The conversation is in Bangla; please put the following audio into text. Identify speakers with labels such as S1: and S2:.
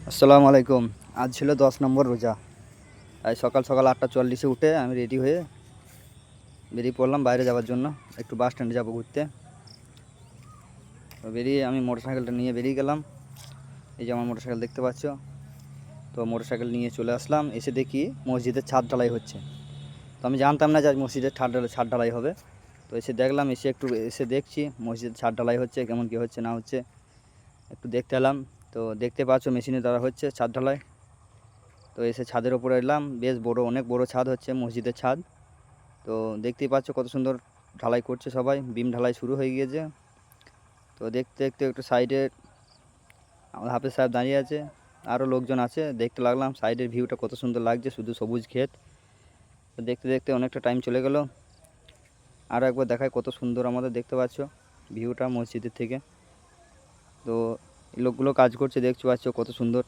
S1: আসসালামু আলাইকুম। আজ ছিল 10 নম্বর রোজা। তাই সকাল সকাল 8:40-এ উঠে আমি রেডি হয়ে বেরিয়ে পড়লাম বাইরে যাওয়ার জন্য। একটু বাস স্ট্যান্ডে যাবো ঘুরতে। তো বেরিয়ে আমি মোটরসাইকেলটা নিয়ে বেরিয়ে গেলাম। এই যে আমার মোটরসাইকেল দেখতে পাচ্ছ। তো মোটরসাইকেল নিয়ে চলে আসলাম, এসে দেখি মসজিদের ছাদ ঢালাই হচ্ছে। তো আমি জানতাম না যে আজ মসজিদের ছাদ ঢালাই হবে। তো এসে দেখলাম, এসে দেখছি মসজিদের ছাদ ঢালাই হচ্ছে, কেমন কী হচ্ছে না হচ্ছে একটু দেখতে এলাম। তো দেখতে পাচ্ছ মেশিনের দ্বারা হচ্ছে ছাদ ঢালাই। তো এসে ছাদের ওপরে এলাম, বেশ বড়, অনেক বড় ছাদ হচ্ছে মসজিদের ছাদ। তো দেখতেই পাচ্ছ কত সুন্দর ঢালাই করছে সবাই, বিম ঢালাই শুরু হয়ে গিয়েছে। তো দেখতে দেখতে একটু সাইডে আমার হাফেজ সাহেব দাঁড়িয়ে আছে, আরও লোকজন আছে, দেখতে লাগলাম সাইডের ভিউটা কত সুন্দর লাগছে, শুধু সবুজ ক্ষেত। তো দেখতে দেখতে অনেকটা টাইম চলে গেল। আরও একবার দেখায় কত সুন্দর আমাদের দেখতে পাচ্ছ ভিউটা মসজিদের থেকে। তো এই লোকগুলো কাজ করছে, দেখতে পাচ্ছ কত সুন্দর।